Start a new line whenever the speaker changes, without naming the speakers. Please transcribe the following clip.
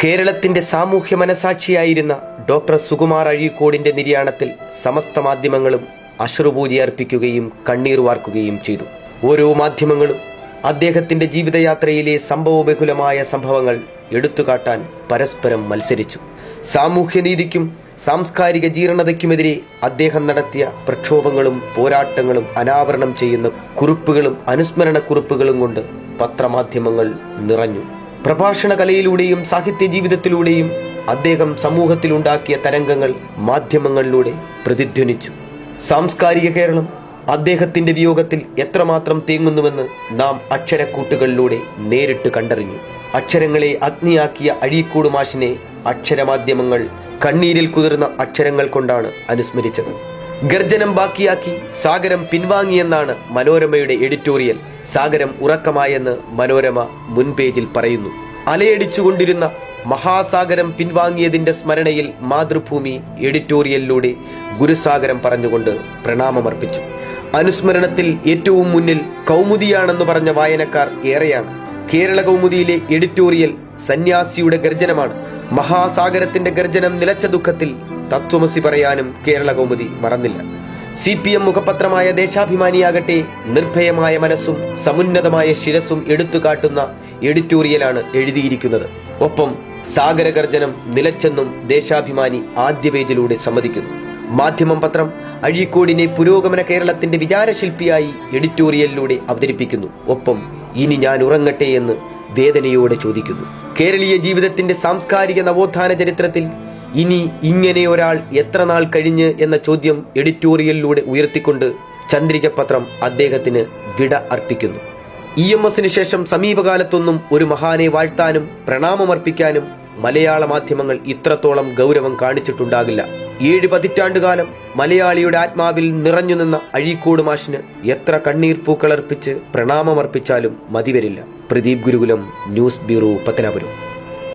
കേരളത്തിന്റെ സാമൂഹ്യ മനസാക്ഷിയായിരുന്ന ഡോക്ടർ സുകുമാർ അഴീക്കോടിന്റെ നിര്യാണത്തിൽ സമസ്ത മാധ്യമങ്ങളും അശ്രുപൂജ അർപ്പിക്കുകയും കണ്ണീർ വാർക്കുകയും ചെയ്തു. ഓരോ മാധ്യമങ്ങളും അദ്ദേഹത്തിന്റെ ജീവിതയാത്രയിലെ സംഭവബഹുലമായ സംഭവങ്ങൾ എടുത്തുകാട്ടാൻ പരസ്പരം മത്സരിച്ചു. സാമൂഹ്യനീതിക്കും സാംസ്കാരിക ജീർണതയ്ക്കുമെതിരെ അദ്ദേഹം നടത്തിയ പ്രക്ഷോഭങ്ങളും പോരാട്ടങ്ങളും അനാവരണം ചെയ്യുന്ന കുറിപ്പുകളും അനുസ്മരണ കുറിപ്പുകളും കൊണ്ട് പത്രമാധ്യമങ്ങൾ നിറഞ്ഞു. പ്രഭാഷണ കലയിലൂടെയും സാഹിത്യ ജീവിതത്തിലൂടെയും അദ്ദേഹം സമൂഹത്തിലുണ്ടാക്കിയ തരംഗങ്ങൾ മാധ്യമങ്ങളിലൂടെ പ്രതിധ്വനിച്ചു. സാംസ്കാരിക കേരളം അദ്ദേഹത്തിന്റെ വിയോഗത്തിൽ എത്രമാത്രം തേങ്ങുന്നുവെന്ന് നാം അക്ഷരക്കൂട്ടുകളിലൂടെ നേരിട്ട് കണ്ടറിഞ്ഞു. അക്ഷരങ്ങളെ അഗ്നിയാക്കിയ അഴീക്കോട് മാഷിനെ അക്ഷരമാധ്യമങ്ങൾ കണ്ണീരിൽ കുതിർന്ന അക്ഷരങ്ങൾ കൊണ്ടാണ് അനുസ്മരിച്ചത്. ഗർജനം ബാക്കിയാക്കി സാഗരം പിൻവാങ്ങിയെന്നാണ് മനോരമയുടെ എഡിറ്റോറിയൽ. സാഗരം ഉറക്കമായെന്ന് മനോരമ മുൻപേജിൽ പറയുന്നു. അലയടിച്ചുകൊണ്ടിരുന്ന മഹാസാഗരം പിൻവാങ്ങിയതിന്റെ സ്മരണയിൽ മാതൃഭൂമി എഡിറ്റോറിയലിലൂടെ ഗുരുസാഗരം പറഞ്ഞുകൊണ്ട് പ്രണാമമർപ്പിച്ചു. അനുസ്മരണത്തിൽ ഏറ്റവും മുന്നിൽ കൗമുദിയാണെന്ന് പറഞ്ഞ വായനക്കാർ ഏറെയാണ്. കേരള കൗമുദിയിലെ എഡിറ്റോറിയൽ സന്യാസിയുടെ ഗർജനമാണ്. മഹാസാഗരത്തിന്റെ ഗർജനം നിലച്ച ദുഃഖത്തിൽ തത്വമസി പറയാനും കേരള കൗമുദി മറന്നില്ല. CPM മുഖപത്രമായ ദേശാഭിമാനിയാകട്ടെ നിർഭയമായ മനസ്സും സമുന്നതമായ ശിരസും എടുത്തുകാട്ടുന്ന എഡിറ്റോറിയലാണ് എഴുതിയിരിക്കുന്നത്. ഒപ്പം സാഗരഗർജനം നിലച്ചെന്നും ദേശാഭിമാനി ആദ്യ പേജിലൂടെ സമ്മതിക്കുന്നു. മാധ്യമം പത്രം അഴീക്കോടിനെ പുരോഗമന കേരളത്തിന്റെ വിചാരശില്പിയായി എഡിറ്റോറിയലിലൂടെ അവതരിപ്പിക്കുന്നു. ഒപ്പം ഇനി ഞാൻ ഉറങ്ങട്ടെ എന്ന് വേദനയോടെ ചോദിക്കുന്നു. കേരളീയ ജീവിതത്തിന്റെ സാംസ്കാരിക നവോത്ഥാന ചരിത്രത്തിൽ ഇനി ഇങ്ങനെ ഒരാൾ എത്ര നാൾ കഴിഞ്ഞ് എന്ന ചോദ്യം എഡിറ്റോറിയലിലൂടെ ഉയർത്തിക്കൊണ്ട് ചന്ദ്രിക പത്രം അദ്ദേഹത്തിന് വിട അർപ്പിക്കുന്നു. EMSന് ശേഷം സമീപകാലത്തൊന്നും ഒരു മഹാനെ വാഴ്ത്താനും പ്രണാമമർപ്പിക്കാനും മലയാള മാധ്യമങ്ങൾ ഇത്രത്തോളം ഗൗരവം കാണിച്ചിട്ടുണ്ടാകില്ല. 7 പതിറ്റാണ്ടുകാലം മലയാളിയുടെ ആത്മാവിൽ നിറഞ്ഞു നിന്ന അഴീക്കോട് മാഷിന് എത്ര കണ്ണീർ പൂക്കളർപ്പിച്ച് പ്രണാമമർപ്പിച്ചാലും മതിവരില്ല. പ്രദീപ് ഗുരുകുലം, ന്യൂസ് ബ്യൂറോ, പത്തനാപുരം.